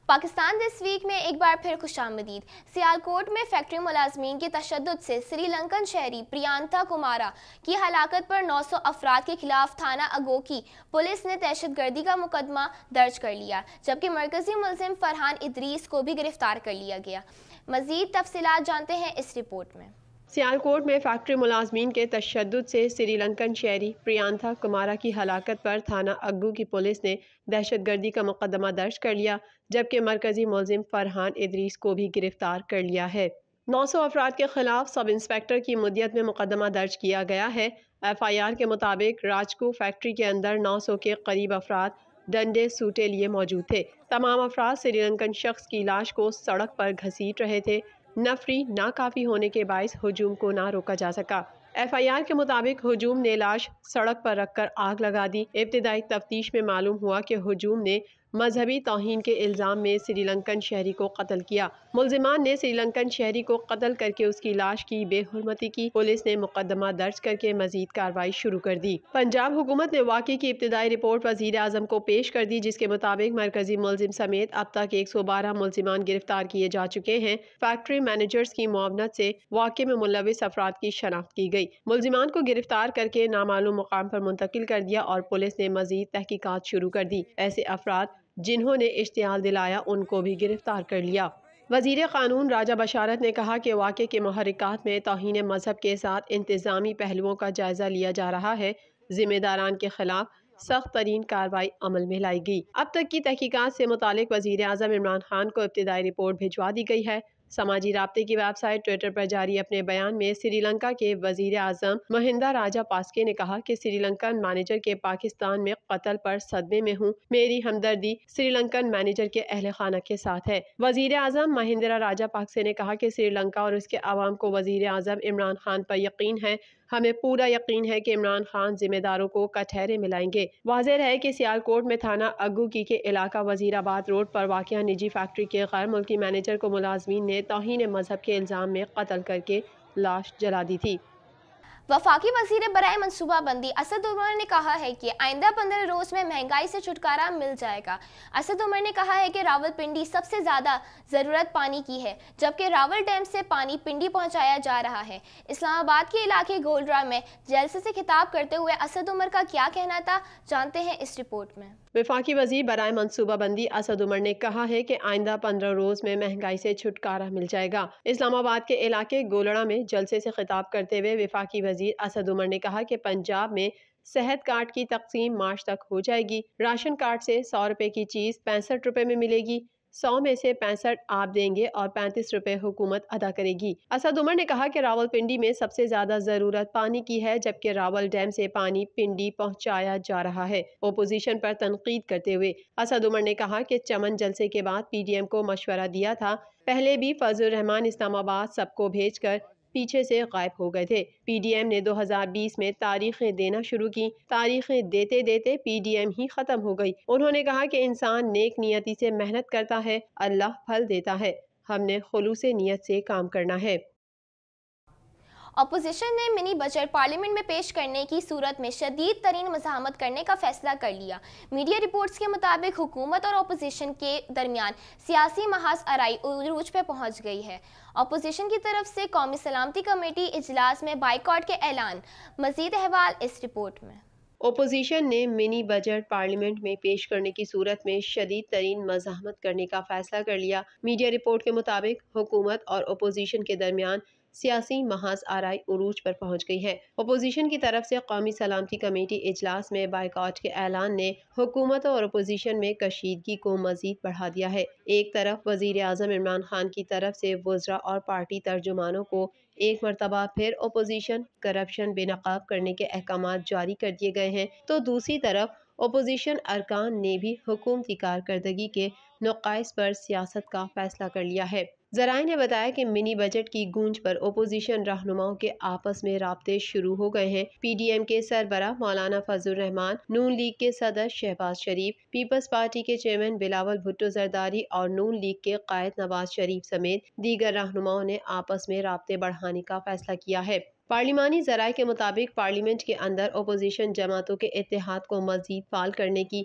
Pakistan this week میں ایک بار پھر خوش آمدید۔ سیالکوٹ میں فیکٹری ملازمین کے تشدد سے سری لنکن شہری پریانتا کمارا کی ہلاکت پر 900 افراد کے خلاف تھانہ اگوکی پولیس نے دہشت گردی کا مقدمہ درج کر لیا، جبکہ مرکزی ملزم فرحان ادریس کو بھی گرفتار کر لیا گیا۔ مزید تفصیلات جانتے ہیں اس رپورٹ میں۔ سیالکوٹ میں فیکٹری ملازمین کے تشدد سے سری لنکن شہری پریانتا کمارا کی ہلاکت پر تھانہ اگو کی پولیس نے دہشت گردی کا مقدمہ درج کر لیا، جبکہ مرکزی ملزم فرحان ادریس کو بھی گرفتار کر لیا ہے۔ 900 افراد کے خلاف سب انسپکٹر کی مدیت میں مقدمہ درج کیا گیا ہے۔ ایف آئی آر کے مطابق راجکو فیکٹری کے اندر 900 کے قریب افراد ڈنڈے سوٹے لیے موجود تھے۔ تمام افراد سری لنکن شخص کی لاش کو سڑک پر گھسیٹ رہے تھے۔ نفری ناکافی ہونے کے باعث ہجوم کو نہ روکا جا سکا۔ ایف آئی آر کے مطابق ہجوم نے لاش سڑک پر رکھ کر آگ لگا دی۔ ابتدائی تفتیش میں معلوم ہوا کہ ہجوم نے مذہبی توہین کے الزام میں سری لنکن شہری کو قتل کیا۔ ملزمان نے سری لنکن شہری کو قتل کر کے اس کی لاش کی بے حرمتی کی۔ پولیس نے مقدمہ درج کر کے مزید کارروائی شروع کر دی۔ پنجاب حکومت نے واقعے کی ابتدائی رپورٹ وزیر اعظم کو پیش کر دی، جس کے مطابق مرکزی ملزم سمیت اب تک 112 ملزمان گرفتار کیے جا چکے ہیں۔ فیکٹری مینیجرز کی معاونت سے واقعے میں ملوث افراد کی شناخت کی گئی۔ ملزمان کو گرفتار کر کے نامعلوم مقام پر منتقل کر دیا اور پولیس نے مزید تحقیقات شروع کر دی۔ ایسے افراد جنہوں نے اشتعال دلایا ان کو بھی گرفتار کر لیا۔ وزیر قانون راجہ بشارت نے کہا کہ واقعے کے محرکات میں توہین مذہب کے ساتھ انتظامی پہلوؤں کا جائزہ لیا جا رہا ہے۔ ذمہ داران کے خلاف سخت ترین کارروائی عمل میں لائی گئی۔ اب تک کی تحقیقات سے متعلق وزیر اعظم عمران خان کو ابتدائی رپورٹ بھجوا دی گئی ہے۔ سماجی رابطے کی ویب سائٹ ٹویٹر پر جاری اپنے بیان میں سری لنکا کے وزیر اعظم مہندا راجہ پاسکے نے کہا کہ سری لنکن مینیجر کے پاکستان میں قتل پر صدمے میں ہوں۔ میری ہمدردی سری لنکن مینیجر کے اہل خانہ کے ساتھ ہے۔ وزیر اعظم مہندرا راجہ پاکسے نے کہا کہ سری لنکا اور اس کے عوام کو وزیر اعظم عمران خان پر یقین ہے۔ ہمیں پورا یقین ہے کہ عمران خان ذمہ داروں کو کٹہرے میں لائیں گے۔ واضح رہے کہ سیالکوٹ میں تھانہ اگوکی کے علاقہ وزیر آباد روڈ پر واقع نجی فیکٹری کے غیر ملکی مینیجر کو ملازمین نے توہین مذہب کے الزام میں قتل کر کے لاش جلا دی تھی۔ وفاقی وزیر برائے منصوبہ بندی اسد عمر نے کہا ہے کہ آئندہ 15 روز میں مہنگائی سے چھٹکارا مل جائے گا۔ اسد عمر نے کہا ہے کہ راول پنڈی سب سے زیادہ ضرورت پانی کی ہے، جبکہ راول ڈیم سے پانی پنڈی پہنچایا جا رہا ہے۔ اسلام آباد کے علاقے گولڈرا میں جلسے سے خطاب کرتے ہوئے اسد عمر کا کیا کہنا تھا، جانتے ہیں اس رپورٹ میں۔ وفاقی وزیر برائے منصوبہ بندی اسد عمر نے کہا ہے کہ آئندہ 15 روز میں مہنگائی سے چھٹکارا مل جائے گا۔ اسلام آباد کے علاقے گولڑا میں جلسے سے خطاب کرتے ہوئے وفاقی وزیر اسد عمر نے کہا کہ پنجاب میں صحت کارڈ کی تقسیم مارچ تک ہو جائے گی۔ راشن کارڈ سے 100 روپے کی چیز 65 روپے میں ملے گی۔ 100 میں سے 65 آپ دیں گے اور 35 روپے حکومت ادا کرے گی۔ اسد عمر نے کہا کہ راول پنڈی میں سب سے زیادہ ضرورت پانی کی ہے، جبکہ راول ڈیم سے پانی پنڈی پہنچایا جا رہا ہے۔ اپوزیشن پر تنقید کرتے ہوئے اسد عمر نے کہا کہ چمن جلسے کے بعد پی ڈی ایم کو مشورہ دیا تھا، پہلے بھی فضل الرحمان اسلام آباد سب کو بھیج کر پیچھے سے غائب ہو گئے تھے۔ پی ڈی ایم نے 2020 میں تاریخیں دینا شروع کی، تاریخیں دیتے دیتے پی ڈی ایم ہی ختم ہو گئی۔ انہوں نے کہا کہ انسان نیک نیتی سے محنت کرتا ہے، اللہ پھل دیتا ہے، ہم نے خلوص نیت سے کام کرنا ہے۔ اپوزیشن نے منی بجٹ پارلیمنٹ میں پیش کرنے کی صورت میں شدید ترین مزاحمت کرنے کا فیصلہ کر لیا۔ میڈیا رپورٹس کے مطابق حکومت اور اپوزیشن کے درمیان سیاسی محاذ آرائی عروج پہ پہنچ گئی ہے۔ اپوزیشن کی طرف سے قومی سلامتی کمیٹی اجلاس میں بائیکاٹ کے اعلان۔ مزید احوال اس رپورٹ میں۔ اپوزیشن نے منی بجٹ پارلیمنٹ میں پیش کرنے کی صورت میں شدید ترین مزاحمت کرنے کا فیصلہ کر لیا۔ میڈیا رپورٹ کے مطابق حکومت اور اپوزیشن کے درمیان سیاسی محاذ آرائی عروج پر پہنچ گئی ہے۔ اپوزیشن کی طرف سے قومی سلامتی کمیٹی اجلاس میں بائیکاٹ کے اعلان نے حکومت اور اپوزیشن میں کشیدگی کو مزید بڑھا دیا ہے۔ ایک طرف وزیر اعظم عمران خان کی طرف سے وزراء اور پارٹی ترجمانوں کو ایک مرتبہ پھر اپوزیشن کرپشن بے نقاب کرنے کے احکامات جاری کر دیے گئے ہیں، تو دوسری طرف اپوزیشن ارکان نے بھی حکومتی کارکردگی کے نقائص پر سیاست کا فیصلہ کر لیا ہے۔ ذرائع نے بتایا کہ منی بجٹ کی گونج پر اپوزیشن رہنماؤں کے آپس میں رابطے شروع ہو گئے ہیں۔ پی ڈی ایم کے سربراہ مولانا فضل الرحمان، نون لیگ کے صدر شہباز شریف، پیپلز پارٹی کے چیئرمین بلاول بھٹو زرداری اور نون لیگ کے قائد نواز شریف سمیت دیگر رہنماؤں نے آپس میں رابطے بڑھانے کا فیصلہ کیا ہے۔ پارلیمانی ذرائع کے مطابق پارلیمنٹ کے اندر اپوزیشن جماعتوں کے اتحاد کو مزید فعال کرنے کی